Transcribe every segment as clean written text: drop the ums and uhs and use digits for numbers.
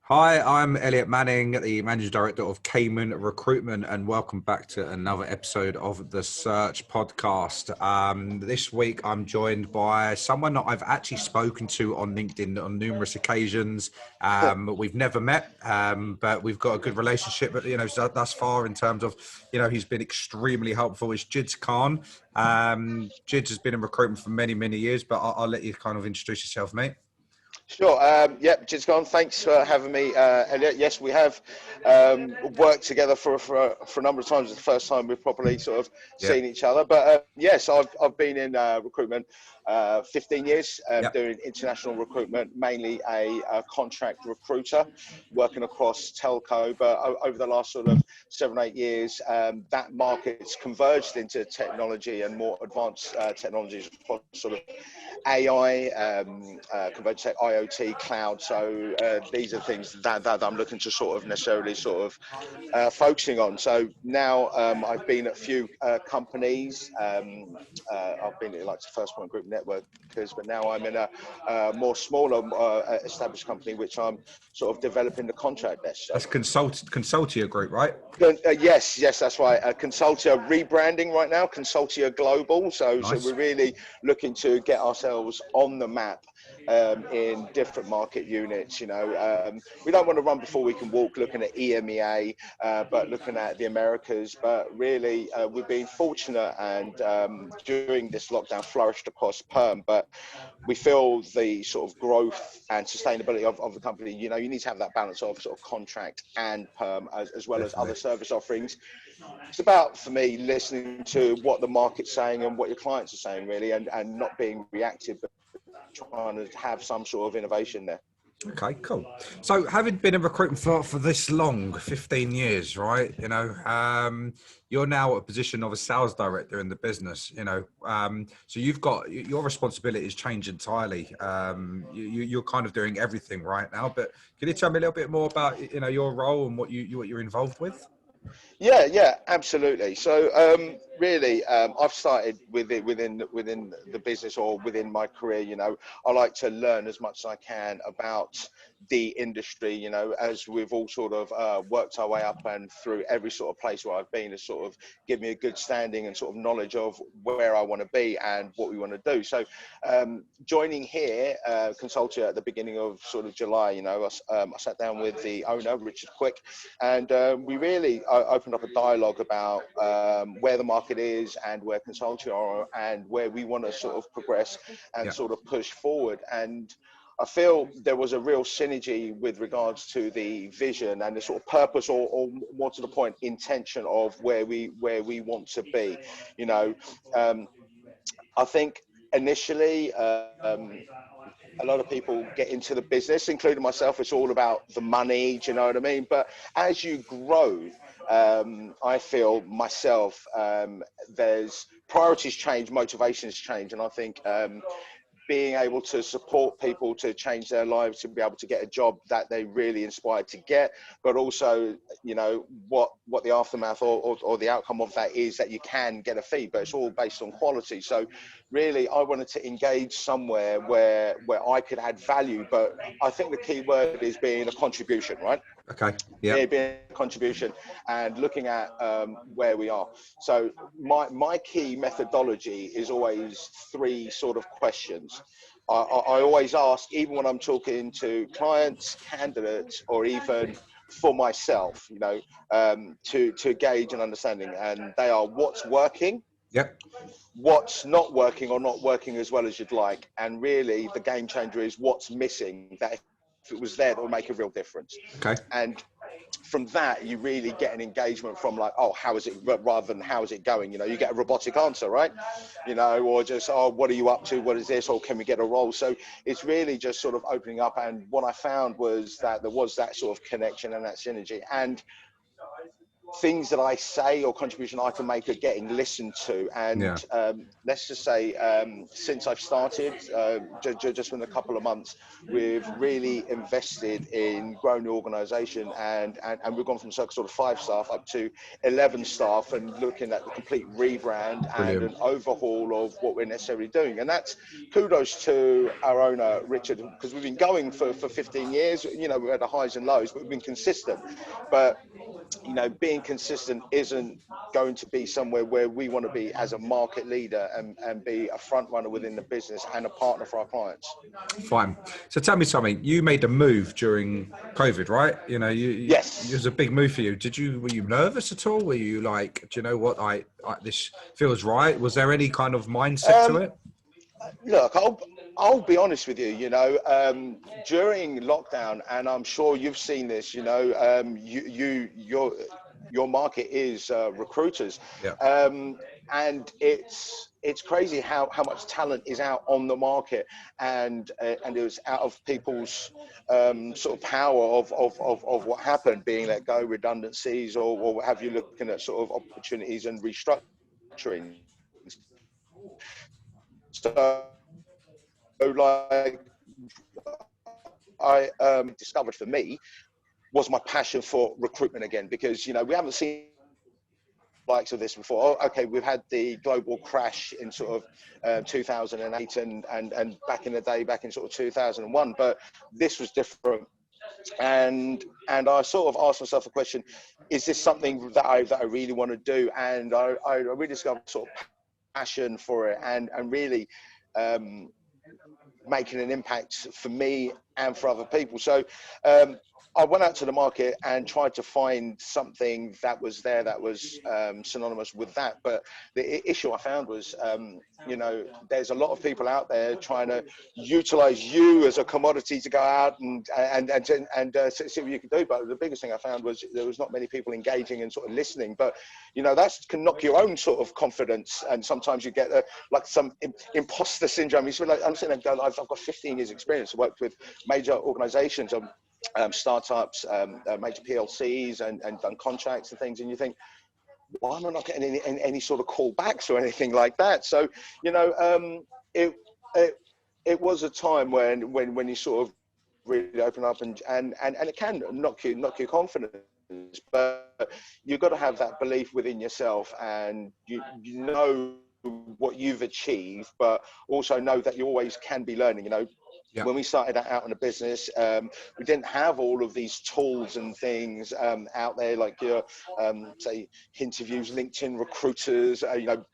Hi, I'm Elliot Manning, the Managing Director of Kayman Recruitment, and welcome back to another episode of the Search Podcast. This week, I'm joined by someone that I've actually spoken to on LinkedIn on numerous occasions. We've never met, but we've got a good relationship, thus far in terms of, he's been extremely helpful. It's Jidz Khan. Jidzs has been in recruitment for many, many years, but I'll let you kind of introduce yourself, mate. Sure. Yep, Jidz Khan, thanks for having me, Elliot. Yes, we have worked together for a number of times. It's the first time we've properly sort of Yeah. seen each other. But yes, I've been in recruitment 15 years, Yep. doing international recruitment, mainly a contract recruiter, working across telco. But over the last sort of 7-8 years, that market's converged into technology and more advanced technologies across sort of AI, converged tech, IoT, cloud. So these are things that I'm looking to sort of necessarily focusing on. So now I've been at a few companies. I've been at like the First Point Group Networkers, but now I'm in a more smaller established company, which I'm sort of developing the contract desk. So, That's Consultia Group, right? yes, that's right. Consultia rebranding right now, Consultia Global. So Nice. we're really looking to get ourselves on the map in different market units. We don't want to run before we can walk, looking at EMEA, but looking at the Americas. But really, we've been fortunate and during this lockdown flourished across perm. But we feel the sort of growth and sustainability of the company, you need to have that balance of sort of contract and perm as well as other Definitely. service offerings. It's about, for me, listening to what the market's saying and what your clients are saying, really, and not being reactive, but trying to have some sort of innovation there. Okay, cool. So having been in recruitment for this long, 15 years, right? You're now at a position of a sales director in the business, so you've got your responsibilities change entirely. You're kind of doing everything right now, but can you tell me a little bit more about, your role and what you're involved with? Yeah, absolutely. So really, I've started within the business or within my career. I like to learn as much as I can about the industry. As we've all sort of worked our way up and through every sort of place where I've been, to sort of give me a good standing and sort of knowledge of where I want to be and what we want to do. So joining here, Consultia, at the beginning of sort of July, I sat down with the owner, Richard Quick, and we really opened up a dialogue about where the market is and where Consultia are and where we want to sort of progress and Yeah. sort of push forward. And I feel there was a real synergy with regards to the vision and the sort of purpose, or more to the point, intention of where we want to be. I think initially, a lot of people get into the business, including myself. It's all about the money, do you know what I mean? But as you grow, I feel myself, there's priorities change, motivations change, and I think being able to support people to change their lives, to be able to get a job that they really inspired to get, but also, what the aftermath or the outcome of that is, that you can get a fee, but it's all based on quality. So really, I wanted to engage somewhere where I could add value, but I think the key word is being a contribution, right? Okay. Yeah. Being a contribution and looking at where we are. So my key methodology is always three sort of questions. I always ask, even when I'm talking to clients, candidates, or even for myself, to gauge an understanding. And they are: what's working, Yep. what's not working or not working as well as you'd like, and really the game changer is what's missing, that if it was there, that would make a real difference. Okay. And from that, you really get an engagement from, like, oh, how is it, rather than how is it going? You get a robotic answer, right? Or just, oh, what are you up to? What is this? Or can we get a role? So it's really just sort of opening up. And what I found was that there was that sort of connection and that synergy. And things that I say or contribution I can make are getting listened to. And let's just say, since I've started, just in a couple of months, we've really invested in growing the organisation, and we've gone from sort of 5 staff up to 11 staff, and looking at the complete rebrand and an overhaul of what we're necessarily doing. And that's kudos to our owner, Richard, because we've been going for 15 years. You know, we've had the highs and lows, but we've been consistent. But you know, being consistent isn't going to be somewhere where we want to be as a market leader, and be a front runner within the business and a partner for our clients. Fine. So tell me something. You made a move during COVID, right? You know, Yes. It was a big move for you. Were you nervous at all? Were you like, do you know what? This feels right. Was there any kind of mindset to it? Look, I'll be honest with you. You know, during lockdown, and I'm sure you've seen this. You know, your market is recruiters, and it's crazy how much talent is out on the market, and it was out of people's sort of power of what happened, being let go, redundancies, or what have you, looking at sort of opportunities and restructuring. So, like, I discovered for me was my passion for recruitment again, because, you know, we haven't seen likes of this before. Oh, okay, we've had the global crash in sort of 2008 and back in the day, back in sort of 2001, but this was different. And I sort of asked myself a question: is this something that I really want to do? And I really discovered sort of passion for it, and really making an impact for me and for other people. So I went out to the market and tried to find something that was there that was synonymous with that. But the issue I found was, you know, there's a lot of people out there trying to utilize you as a commodity to go out and see what you can do. But the biggest thing I found was there was not many people engaging and sort of listening. But, you know, that can knock your own sort of confidence. And sometimes you get like some imposter syndrome. You feel like, I'm sitting there going, I've got 15 years experience. I worked with major organizations, startups, major PLCs, and done contracts and things, and you think, why am I not getting any sort of callbacks or anything like that? So, you know, it was a time when you sort of really open up, and it can knock your confidence, but you've got to have that belief within yourself, and you know what you've achieved, but also know that you always can be learning. You know, when we started out in the business, we didn't have all of these tools and things out there, like your say interviews, LinkedIn recruiters, you know,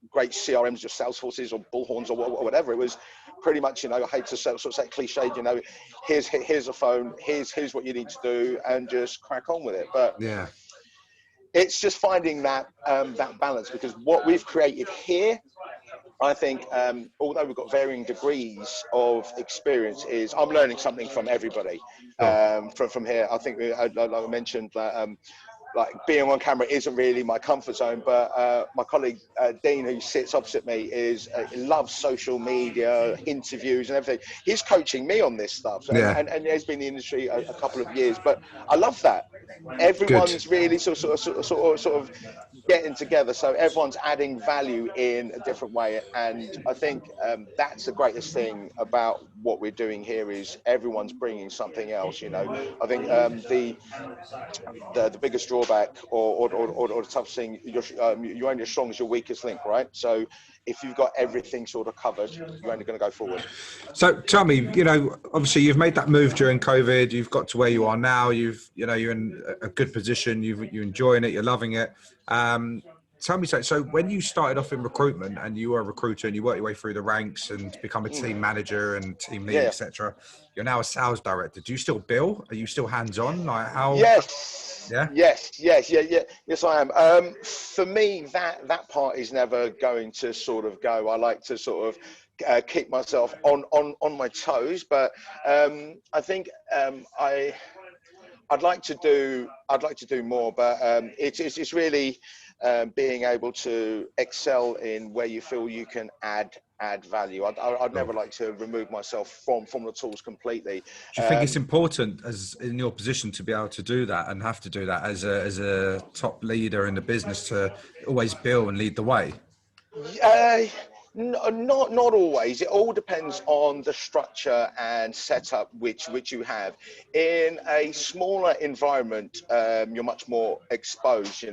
great CRMs, your Salesforces or Bullhorns or whatever. It was pretty much, you know, I hate to sort of say cliched, you know, here's a phone, here's what you need to do, and just crack on with it. But it's just finding that that balance, because what we've created here, I think, although we've got varying degrees of experience, is I'm learning something from everybody. From here, I think, like I mentioned, like being on camera isn't really my comfort zone, but my colleague Dean, who sits opposite me, loves social media, interviews and everything. He's coaching me on this stuff, and he's been in the industry a couple of years, but I love that. Everyone's really sort of getting together, so everyone's adding value in a different way, and I think that's the greatest thing about what we're doing here, is everyone's bringing something else. You know, I think the biggest drawback or the toughest thing, you're only as strong as your weakest link, right? So if you've got everything sort of covered, you're only going to go forward. So tell me, you know, obviously you've made that move during COVID. You've got to where you are now. You're in a good position. You're enjoying it. You're loving it. Tell me, so when you started off in recruitment and you were a recruiter and you worked your way through the ranks and become a team manager and team lead, etc., you're now a sales director. Do you still bill? Are you still hands-on? Like how? Yes. Yes, I am. For me, that part is never going to sort of go. I like to sort of keep myself on my toes, but I think I'd like to do more, but it's really being able to excel in where you feel you can add value. I'd never like to remove myself from the tools completely. Do you think it's important, as in your position, to be able to do that and have to do that as a top leader in the business, to always build and lead the way? Uh, not always. It all depends on the structure and setup which you have. In a smaller environment, you're much more exposed.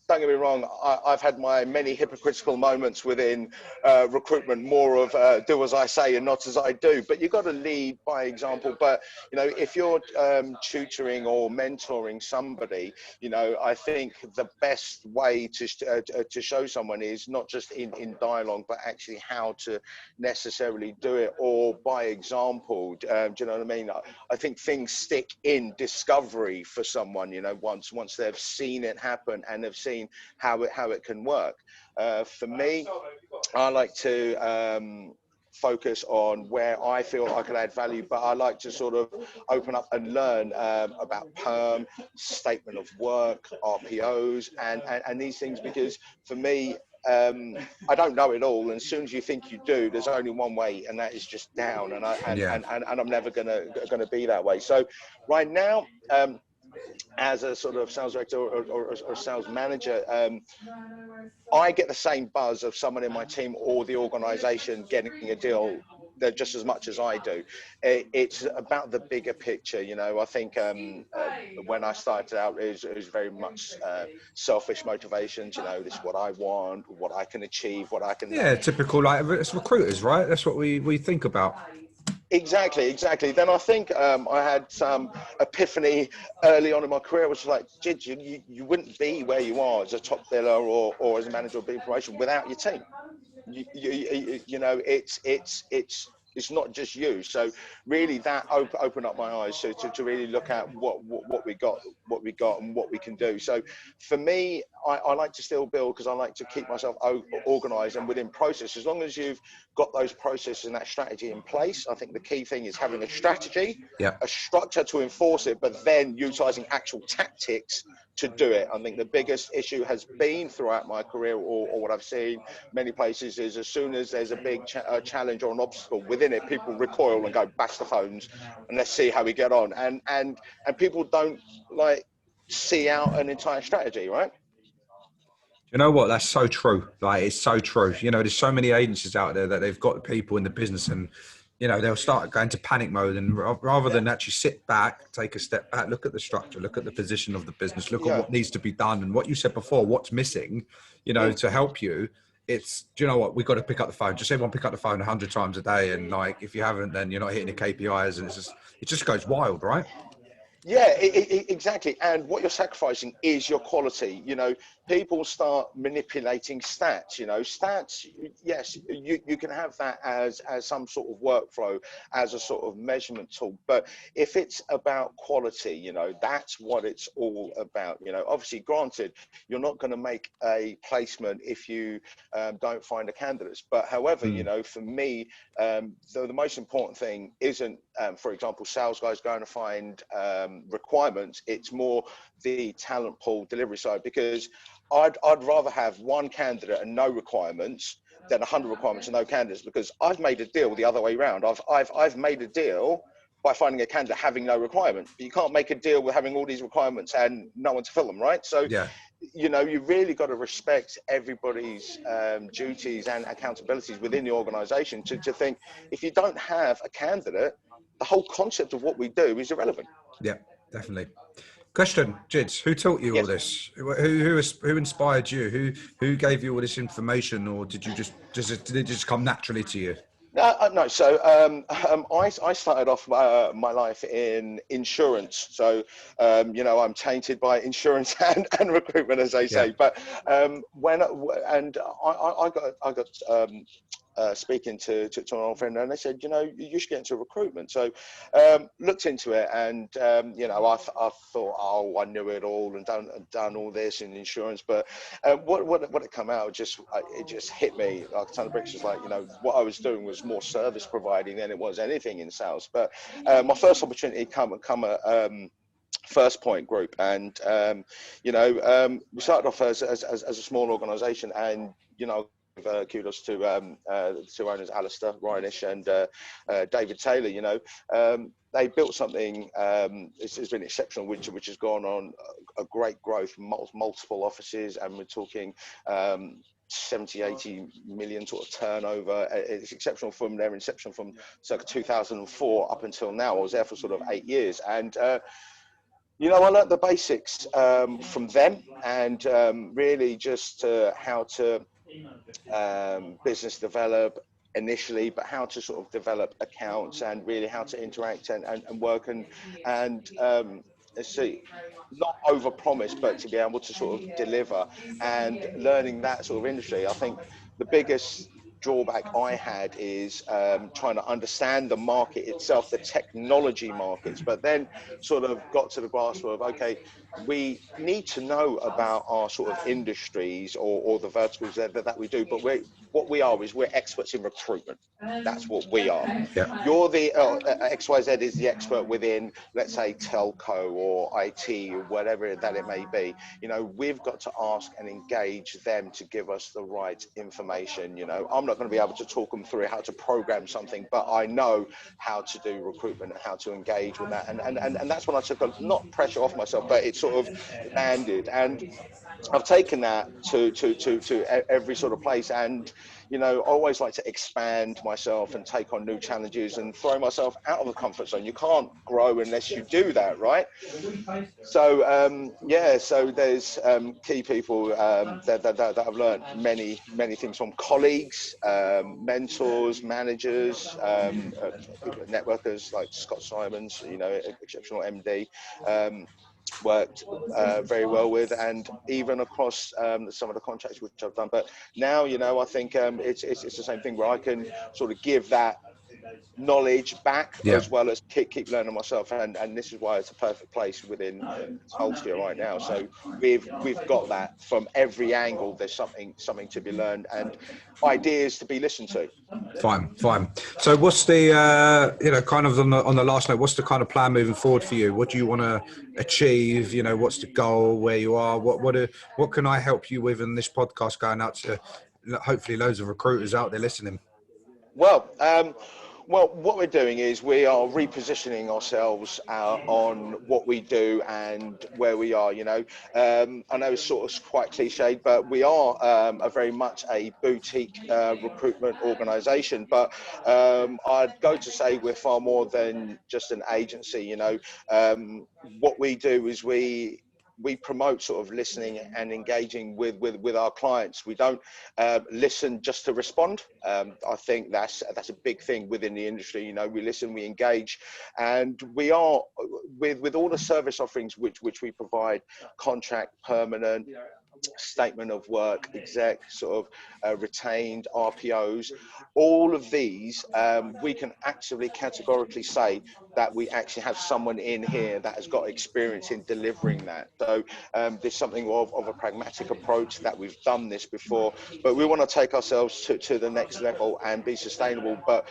Don't get me wrong. I've had my many hypocritical moments within recruitment, more of do as I say and not as I do. But you've got to lead by example. But if you're tutoring or mentoring somebody, I think the best way to show someone is not just in dialogue, but actually how to necessarily do it, or by example. Do you know what I mean? I think things stick in discovery for someone, once they've seen it happen and they've seen how it can work. For me, I like to focus on where I feel I can add value, but I like to sort of open up and learn about perm, statement of work, RPOs, and these things, because for me, I don't know it all, and as soon as you think you do, there's only one way, and that is just down. And I'm never gonna be that way. So right now, as a sort of sales director or sales manager, I get the same buzz of someone in my team or the organization getting a deal just as much as I do. It's about the bigger picture. I think when I started out, it was very much selfish motivations. This is what I want, what I can achieve, what I can. Yeah, typical, like, it's recruiters, right? That's what we think about. Exactly. Then I think I had some epiphany early on in my career, which was like, Jidzs, you wouldn't be where you are as a top biller or as a manager or big promotion without your team. It's not just you. So really, that opened up my eyes to really look at what we got, and what we can do. So for me, I like to still build, because I like to keep myself organized and within process. As long as you've got those processes and that strategy in place, I think the key thing is having a strategy, a structure to enforce it, but then utilizing actual tactics to do it. I think the biggest issue has been throughout my career, or what I've seen many places, is as soon as there's a big challenge or an obstacle within it, people recoil and go, bash the phones and let's see how we get on. And people don't like see out an entire strategy, right? You know what? That's so true. Like, it's so true. There's so many agencies out there that they've got people in the business, and they'll start going to panic mode, and rather than actually sit back, take a step back, look at the structure, look at the position of the business, look at what needs to be done, and what you said before, what's missing, to help you. It's, do you know what? We've got to pick up the phone. Just everyone pick up the phone 100 times a day, and like, if you haven't, then you're not hitting the KPIs, and it just goes wild, right? Yeah, exactly. And what you're sacrificing is your quality. People start manipulating stats. Stats, yes, you can have that as some sort of workflow, as a sort of measurement tool. But if it's about quality, that's what it's all about. Obviously, granted, you're not going to make a placement if you don't find a candidate. But however, for me, the most important thing isn't, for example, sales guys going to find requirements. It's more the talent pool delivery side, because I'd rather have one candidate and no requirements than 100 requirements and no candidates, because I've made a deal the other way around. I've made a deal by finding a candidate having no requirements, but you can't make a deal with having all these requirements and no one to fill them, right? So you really got to respect everybody's duties and accountabilities within the organization to think, if you don't have a candidate, the whole concept of what we do is irrelevant. Yeah, definitely. Question, Jids, who taught you all this? Who inspired you? Who gave you all this information, or did did it just come naturally to you? No. So I started off my life in insurance. So I'm tainted by insurance and recruitment, as they say. But I got speaking to an old friend, and they said, you know, you should get into recruitment. So looked into it, and you know, I thought, oh, I knew it all and done all this in insurance, but what it come out, it just hit me like a ton of bricks. It's like, you know, what I was doing was more service providing than it was anything in sales. But my first opportunity come at First Point Group, and you know, we started off as a small organisation, and you know, kudos to the two owners, Alistair Ryanish and David Taylor. You know, they built something. It's been exceptional, which has gone on a great growth, multiple offices, and we're talking 70-80 million sort of turnover. It's exceptional from their inception from circa 2004 up until now. I was there for sort of 8 years, and you know, I learnt the basics from them, and really just how to business develop initially, but how to sort of develop accounts and really how to interact and work and let's see, not over promise, but to be able to sort of deliver, and learning that sort of industry. I think the biggest drawback I had is trying to understand the market itself, the technology markets, but then sort of got to the grasp of, okay, we need to know about our sort of industries or the verticals that we do, but what we are is we're experts in recruitment. That's what we are. Yeah. You're the XYZ is the expert within, let's say, telco or IT or whatever that it may be. You know, we've got to ask and engage them to give us the right information. You know, I'm not going to be able to talk them through how to program something, but I know how to do recruitment and how to engage with that. And that's when I took not pressure off myself, but it sort of landed. And I've taken that to every sort of place, and you know, I always like to expand myself and take on new challenges and throw myself out of the comfort zone. You can't grow unless you do that, right? So yeah, so there's key people that I've learned many things from: colleagues, mentors, managers, people, networkers like Scott Simons, you know, exceptional MD. Worked very well with, and even across some of the contracts which I've done. But now, you know, I think it's the same thing where I can sort of give that knowledge back, Yeah. as well as keep learning myself, and this is why it's a perfect place within Consultia right now. So we've got that from every angle. There's something to be learned and ideas to be listened to. Fine. So what's the, you know, kind of on the last note, what's the kind of plan moving forward for you? What do you want to achieve? You know, what's the goal, where you are? What can I help you with in this podcast going out to hopefully loads of recruiters out there listening? Well, what we're doing is we are repositioning ourselves on what we do and where we are. You know, I know it's sort of quite cliched, but we are a very much a boutique recruitment organisation. But I'd go to say we're far more than just an agency. You know, what we do is we promote sort of listening and engaging with our clients. We don't listen just to respond. I think that's a big thing within the industry. You know, we listen, we engage, and we are with all the service offerings which we provide: contract, permanent, statement of work, exec, sort of retained, RPOs. All of these, we can actually categorically say that we actually have someone in here that has got experience in delivering that. So there's something of a pragmatic approach, that we've done this before, but we want to take ourselves to the next level and be sustainable, but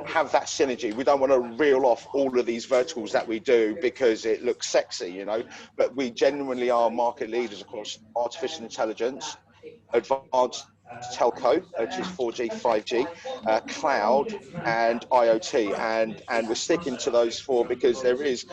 have that synergy. We don't want to reel off all of these verticals that we do because it looks sexy, you know, but we genuinely are market leaders across artificial intelligence, advanced telco, which is 4G, 5G, cloud, and IoT, and we're sticking to those four because there is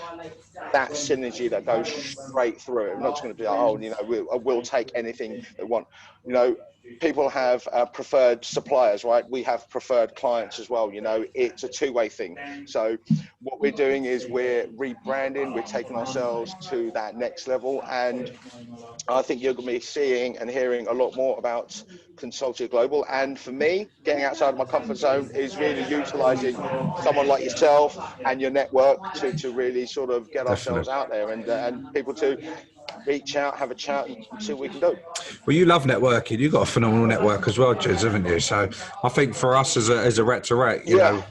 that synergy that goes straight through it. I'm not just going to be like, oh, you know, we'll take anything they want. You know, people have preferred suppliers, right? We have preferred clients as well. You know, it's a two-way thing. So what we're doing is we're rebranding, we're taking ourselves to that next level, and I think you're going to be seeing and hearing a lot more about Consultia Global. And for me, getting outside of my comfort zone is really utilizing someone like yourself and your network to really sort of get ourselves Definitely. out there, and people to reach out, have a chat, and see what we can do. Well, you love networking. You've got a phenomenal network as well, Jids, haven't you? So I think for us as a rec to rec, Yeah.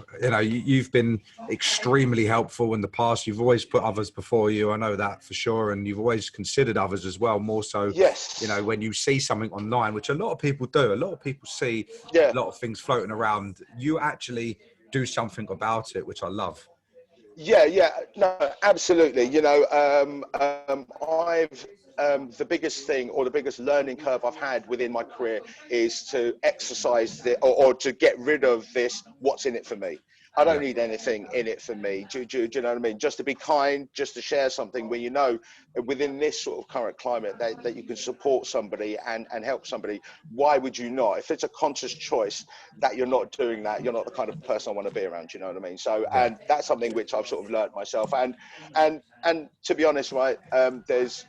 You've been extremely helpful in the past. You've always put others before you. I know that for sure. And you've always considered others as well, more so, Yes. when you see something online, which a lot of people do, a lot of people see Yeah. a lot of things floating around. You actually do something about it, which I love. Yeah, no, absolutely. I've the biggest thing or the biggest learning curve I've had within my career is to exercise or to get rid of this. What's in it for me? I don't Yeah. need anything in it for me. Do you know what I mean? Just to be kind, just to share something when you know within this sort of current climate that you can support somebody and help somebody. Why would you not? If it's a conscious choice that you're not doing that, you're not the kind of person I want to be around. You know what I mean? So, Yeah. and that's something which I've sort of learned myself. And to be honest, right, there's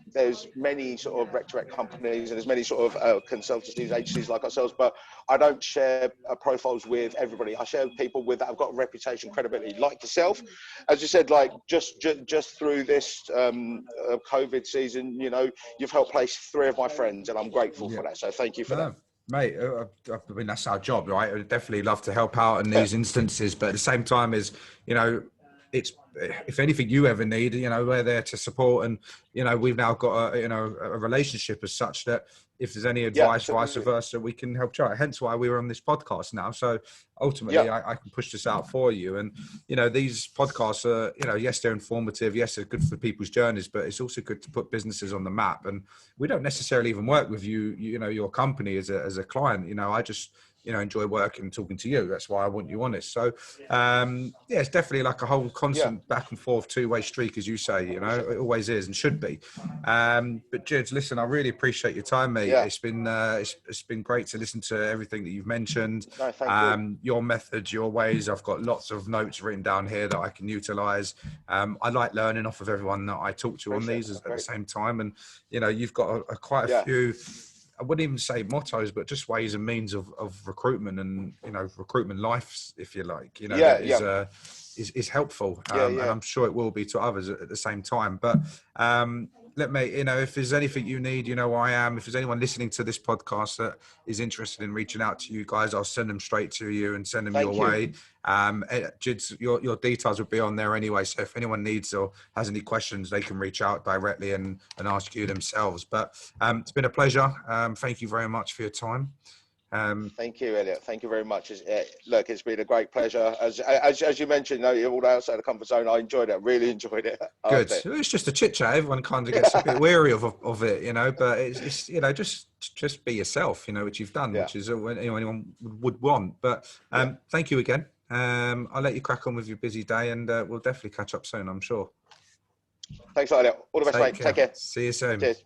many sort of rec companies and there's many sort of consultancies, agencies like ourselves, but I don't share profiles with everybody. I share with people that have got a reputation, credibility, like yourself. As you said, like just through this COVID season, you've helped place 3 of my friends, and I'm grateful for that. So thank you for that. No, mate, I mean, that's our job, right? I'd definitely love to help out in Yeah, these instances, but at the same time it's, if anything you ever need, we're there to support. And, we've now got a relationship as such that if there's any yeah, advice, vice absolutely. versa, we can help you out. Hence why we're on this podcast now. So Yeah, ultimately I can push this out for you. And, these podcasts are, yes, they're informative. Yes, they're good for people's journeys, but it's also good to put businesses on the map. And we don't necessarily even work with your company as a client. I just, enjoy working and talking to you. That's why I want you on it. So, it's definitely like a whole yeah, constant back and forth two-way streak, as you say, it always is and should be. But Jids, listen, I really appreciate your time, mate. yeah. It's been, it's been great to listen to everything that you've mentioned. No, thank you. Your methods, your ways. I've got lots of notes written down here that I can utilize. I like learning off of everyone that I talk to on Appreciate these that. at the Great. same time. And, you've got quite a Yeah, few, I wouldn't even say mottos, but just ways and means of recruitment and, recruitment life, if you like, yeah, that yeah, is helpful. yeah, And yeah. I'm sure it will be to others at the same time. But let me, if there's anything you need, where I am. If there's anyone listening to this podcast that is interested in reaching out to you guys, I'll send them straight to you and send them your Thank you. way. Jids, your details will be on there anyway. So if anyone needs or has any questions, they can reach out directly and ask you themselves. But it's been a pleasure. Thank you very much for your time. Thank you, Elliot. Thank you very much. Look, it's been a great pleasure. As you mentioned, all outside the comfort zone, I enjoyed it. Really enjoyed it. I Good. loved it. It's just a chit chat. Everyone kind of gets a bit weary of it, but it's just be yourself, which you've done, Yeah. which is what anyone would want. But Yeah. thank you again. I'll let you crack on with your busy day, and we'll definitely catch up soon, I'm sure. Thanks, Elliot. All the best, Take mate. care. Take care. See you soon. Cheers.